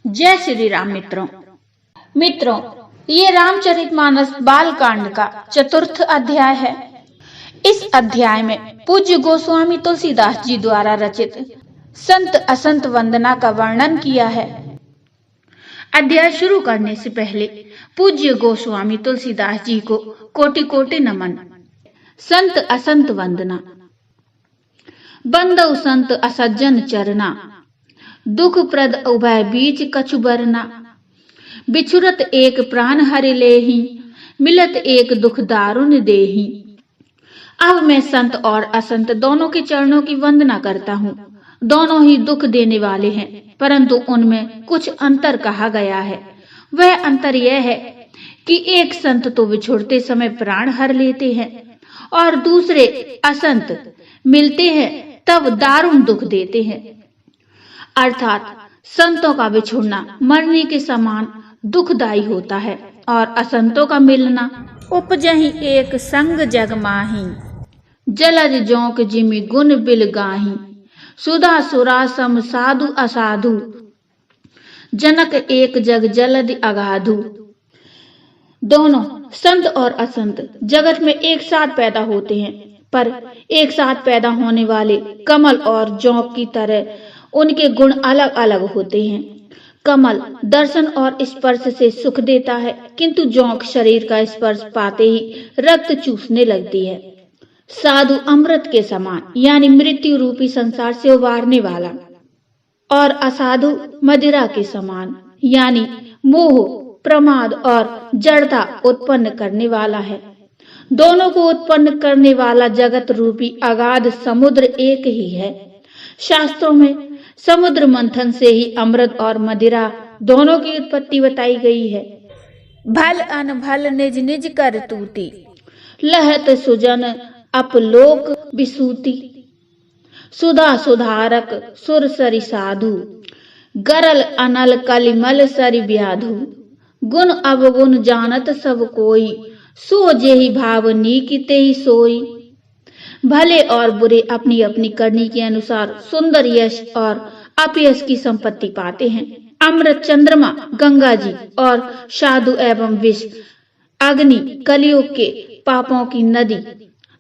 जय श्री राम मित्रों, ये रामचरितमानस बाल कांड का चतुर्थ अध्याय है। इस अध्याय में पूज्य गोस्वामी तुलसीदास जी द्वारा रचित संत असंत वंदना का वर्णन किया है। अध्याय शुरू करने से पहले पूज्य गोस्वामी तुलसीदास जी को कोटि कोटि नमन। संत असंत वंदना। बंदौ संत असज्जन चरना, दुख प्रद उभय बीच कछु बरना। बिछुरत एक प्राण हरि लेहि, मिलत एक दुख दारुण देहि। अब मैं संत और असंत दोनों के चरणों की वंदना करता हूँ। दोनों ही दुख देने वाले हैं, परंतु उनमें कुछ अंतर कहा गया है। वह अंतर यह है कि एक संत तो बिछुड़ते समय प्राण हर लेते हैं और दूसरे असंत मिलते हैं तब दारुण दुख देते हैं। अर्थात संतों का बिछुड़ना मरने के समान दुखदायी होता है और असंतों का मिलना उपजहि एक संग जग माही। जलज जोंक जिमि गुण बिल गाही, सुधा सुरा सम साधु असाधु। जनक एक जग जलद अगाधु। दोनों संत और असंत जगत में एक साथ पैदा होते हैं, पर एक साथ पैदा होने वाले कमल और जोंक की तरह उनके गुण अलग अलग होते हैं। कमल दर्शन और स्पर्श से सुख देता है, किंतु जोंक शरीर का स्पर्श पाते ही रक्त चूसने लगती है। साधु अमृत के समान यानी मृत्यु रूपी संसार से उबारने वाला, और असाधु मदिरा के समान यानी मोह, प्रमाद और जड़ता उत्पन्न करने वाला है। दोनों को उत्पन्न करने वाला जगत रूपी अगाध समुद्र एक ही है। शास्त्रों में समुद्र मंथन से ही अमृत और मदिरा दोनों की उत्पत्ति बताई गई है। भल अनभल निज निज कर तूती, लहत सुजन अपलोक बिसूती। सुधा सुधारक सुर सरि साधु, गरल अनल कलिमल सरि व्याधु। गुण अवगुण जानत सब कोई, सो जेहि भाव नीक तेहि सोई। भले और बुरे अपनी अपनी करनी के अनुसार सुंदर यश और अपयश की संपत्ति पाते हैं। अमृत चंद्रमा गंगा जी और साधु एवं विष अग्नि कलियुग के पापों की नदी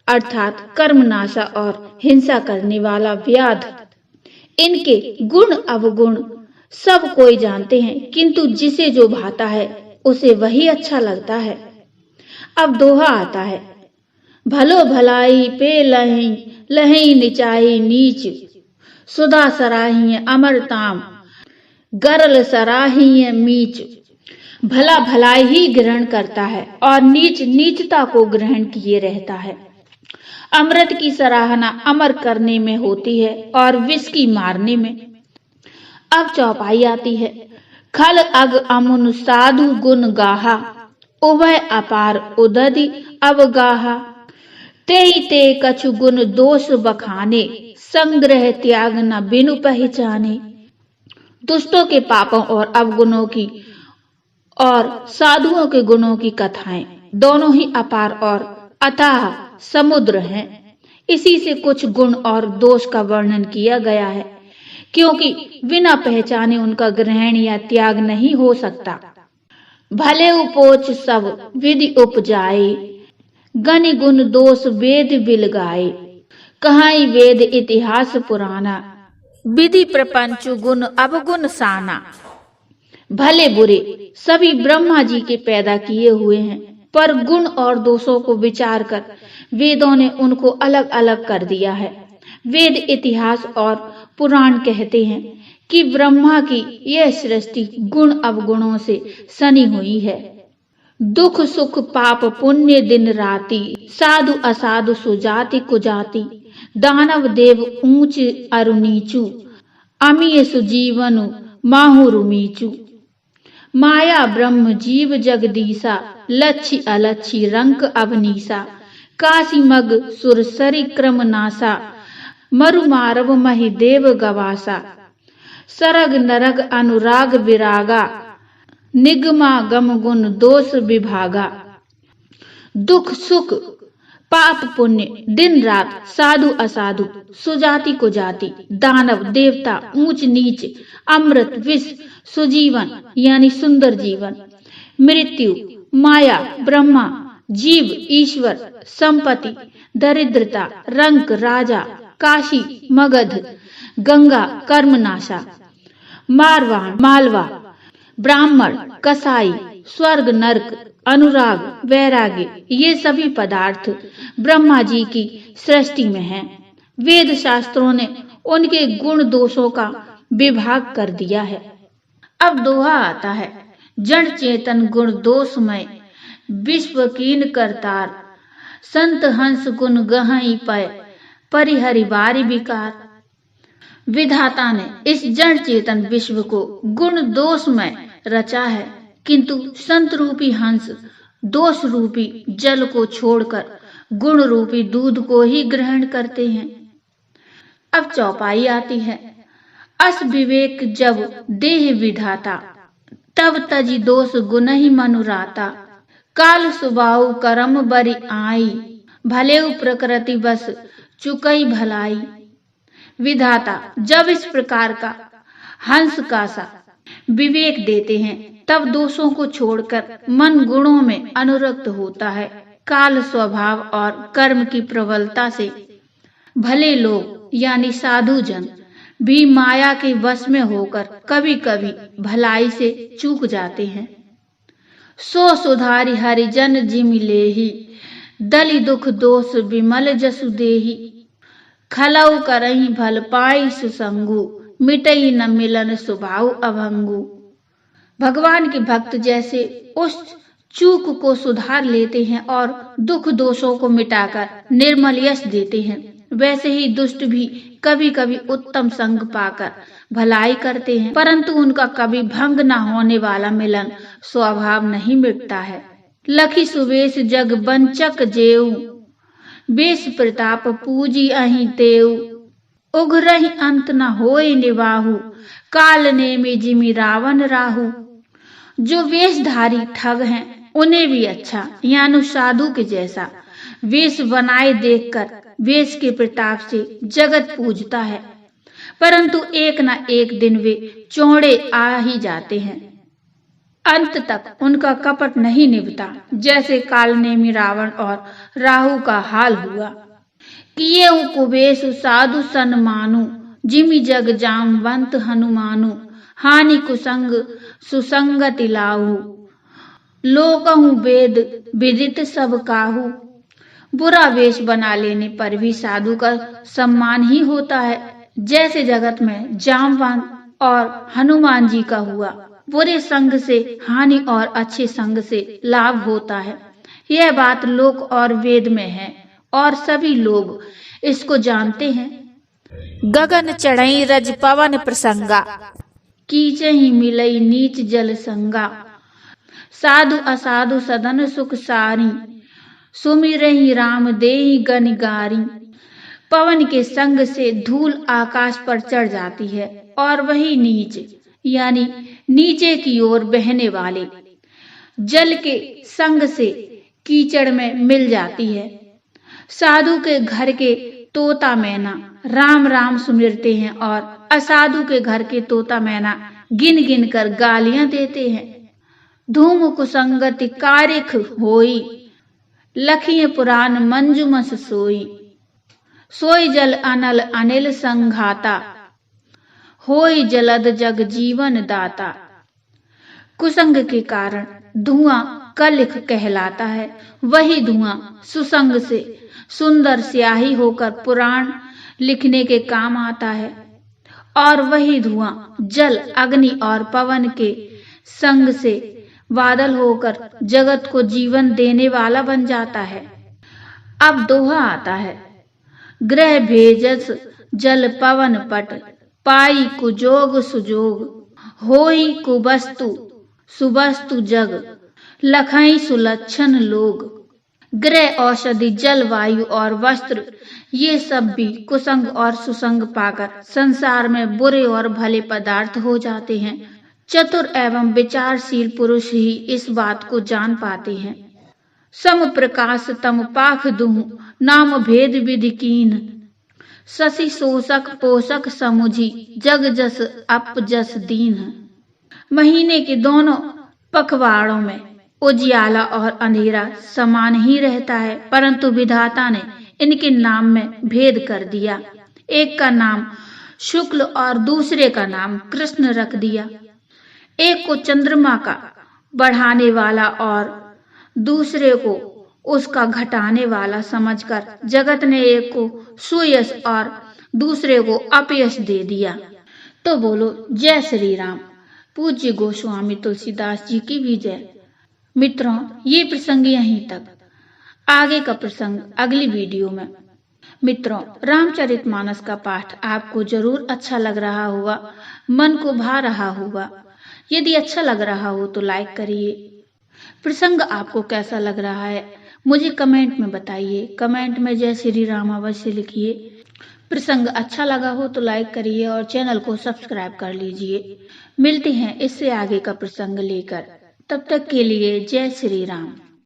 अर्थात कर्मनाशा और हिंसा करने वाला व्याध। इनके गुण अवगुण सब कोई जानते हैं, किंतु जिसे जो भाता है उसे वही अच्छा लगता है। अब दोहा आता है। भलो भलाई पे लही, लही निचाई नीच। सुधा सराही अमरताम, गरल सराही मीच। भला भलाई ही ग्रहण करता है और नीच नीचता को ग्रहण किए रहता है। अमृत की सराहना अमर करने में होती है और विष की मारने में। अब चौपाई आती है। खल अग अमुन साधु गुण गाहा, उभय अपार उदधि अवगाहा। तेई ते कछु गुण दोष बखाने, संग्रह त्याग न बिनु पहचाने। दुष्टों के पापों और अवगुणों की और साधुओं के गुणों की कथाएं दोनों ही अपार और अथाह समुद्र हैं। इसी से कुछ गुण और दोष का वर्णन किया गया है, क्योंकि बिना पहचाने उनका ग्रहण या त्याग नहीं हो सकता। भले उपोच सब विधि उपजाए, गनि गुण दोष वेद बिल गाए। कहाई वेद इतिहास पुराना, विधि प्रपंच गुण अवगुण साना। भले बुरे सभी ब्रह्मा जी के पैदा किए हुए हैं, पर गुण और दोषों को विचार कर वेदों ने उनको अलग अलग कर दिया है। वेद इतिहास और पुराण कहते हैं कि ब्रह्मा की यह सृष्टि गुण अवगुणों से सनी हुई है। दुख सुख पाप पुण्य दिन राति, साधु असाधु सुजाति कुजाति। दानव देव ऊंच अरु नीचू, अमीय सुजीवनु माहुरु मीचू। माया ब्रह्म जीव जगदीसा, लच्छी अलच्छी रंक अवनीसा। काशी मग सुर सरि क्रम नासा, मरु मारव महि देव गवासा। सरग नरग अनुराग विरागा, निगमा गम गुण दोष विभागा। दुख सुख पाप पुण्य, दिन रात, साधु असाधु, सुजाति को जाति, दानव देवता, ऊंच नीच, अमृत विष, सुजीवन यानी सुंदर जीवन, मृत्यु, माया, ब्रह्मा, जीव, ईश्वर, संपत्ति, दरिद्रता, रंक, राजा, काशी, मगध, गंगा, कर्मनाशा, मारवाड़, मालवा, ब्राह्मण, कसाई, स्वर्ग, नरक, अनुराग, वैराग्य, ये सभी पदार्थ ब्रह्मा जी की सृष्टि में हैं। वेद शास्त्रों ने उनके गुण दोषों का विभाग कर दिया है। अब दोहा आता है, जड़ चेतन गुण दोषमय, विश्व कीन करतार, संत हंस गुण गहई पय, परिहरि बारी विकार। विधाता ने इस जड़ चेतन विश्व को गुण दोषमय रचा है, किंतु संत रूपी हंस दोष रूपी जल को छोड़कर गुण रूपी दूध को ही ग्रहण करते हैं। अब चौपाई आती है, अस विवेक जब देह विधाता, तब तजी दोष गुण ही मनुराता, काल सुबाऊ करम बरी आई, भले प्रकृति बस चुकई भलाई। विधाता जब इस प्रकार का हंस का सा विवेक देते हैं, तब दोषों को छोड़कर मन गुणों में अनुरक्त होता है। काल स्वभाव और कर्म की प्रबलता से भले लोग यानी साधु जन भी माया के वश में होकर कभी कभी भलाई से चूक जाते हैं। सो सुधारी हरिजन जिमि लेहि, दलि दुख दोष विमल जसु देहि, खलऊ करहि भल पाई सुसंगु, मिटई न मिलन स्वभाव अभंगु। भगवान के भक्त जैसे उस चूक को सुधार लेते हैं और दुख दोषों को मिटाकर निर्मल यश देते हैं, वैसे ही दुष्ट भी कभी कभी उत्तम संग पाकर भलाई करते हैं, परंतु उनका कभी भंग न होने वाला मिलन स्वभाव नहीं मिटता है। लखी सुवेश जग बंचक जेऊ, बेस प्रताप पूजी अहि तेऊ, उघरहि अंत न होए निवाहु, काल नेमि जिमि रावण राहु। जो वेशधारी ठग हैं उन्हें भी अच्छा यानी साधु के जैसा वेश बनाए देखकर वेश के प्रताप से जगत पूजता है, परंतु एक न एक दिन वे चौड़े आ ही जाते हैं। अंत तक उनका कपट नहीं निभता, जैसे कालनेमी रावण और राहु का हाल हुआ। किए कुबेश साधु सन मानु, जिमि जग जामवंत हनुमानु, हानि कुसंग सुसंगति लाहु, लोकहु वेद विदित सब काहू। बुरा वेश बना लेने पर भी साधु का सम्मान ही होता है, जैसे जगत में जामवंत और हनुमान जी का हुआ। बुरे संग से हानि और अच्छे संग से लाभ होता है। यह बात लोक और वेद में है और सभी लोग इसको जानते हैं। गगन चढ़ई रज पवन प्रसंगा, कीचहि मिलई नीच जल संगा, साधु असाधु सदन सुख सारी, सुमिरहि राम देहि गनि गारी। पवन के संग से धूल आकाश पर चढ़ जाती है और वही नीच यानी नीचे की ओर बहने वाले जल के संग से कीचड़ में मिल जाती है। साधु के घर के तोता मैना राम राम सुमिरते हैं और असाधु के घर के तोता मैना गिन गिन कर गालियां देते हैं। धूम कुसंगति कारिख होई, लखिए पुराण मंजुमस सोई, सोई जल अनल अनिल संघाता, होई जलद जग जीवन दाता। कुसंग के कारण धुआं कलिख कहलाता है। वही धुआं सुसंग से सुंदर स्याही होकर पुराण लिखने के काम आता है और वही धुआं जल अग्नि और पवन के संग से बादल होकर जगत को जीवन देने वाला बन जाता है। अब दोहा आता है, ग्रह भेजस जल पवन पट, पाई कुजोग सुजोग, होई कुवस्तु सुवस्तु जग, लखई सुलक्षण लोग। ग्रह औषधि जल वायु और वस्त्र ये सब भी कुसंग और सुसंग पाकर संसार में बुरे और भले पदार्थ हो जाते हैं। चतुर एवं विचारशील पुरुष ही इस बात को जान पाते हैं। सम प्रकाश तम पाख दुहु नाम भेद विधि कीन शशि शोषक पोषक समुझी जग जस अप जस दीन। महीने के दोनों पखवाड़ों में उजियाला और अंधेरा समान ही रहता है, परंतु विधाता ने इनके नाम में भेद कर दिया। एक का नाम शुक्ल और दूसरे का नाम कृष्ण रख दिया। एक को चंद्रमा का बढ़ाने वाला और दूसरे को उसका घटाने वाला समझकर जगत ने एक को सुयश और दूसरे को अपयश दे दिया। तो बोलो जय श्री राम। पूज्य गोस्वामी तुलसीदास जी की भी जय। मित्रों, ये प्रसंग यहीं तक, आगे का प्रसंग अगली वीडियो में। मित्रों, रामचरितमानस का पाठ आपको जरूर अच्छा लग रहा होगा, मन को भा रहा होगा। यदि अच्छा लग रहा हो तो लाइक करिए। प्रसंग आपको कैसा लग रहा है मुझे कमेंट में बताइए। कमेंट में जय श्री राम अवश्य लिखिए। प्रसंग अच्छा लगा हो तो लाइक करिए और चैनल को सब्सक्राइब कर लीजिए। मिलते हैं इससे आगे का प्रसंग लेकर, तब तक के लिए जय श्री राम।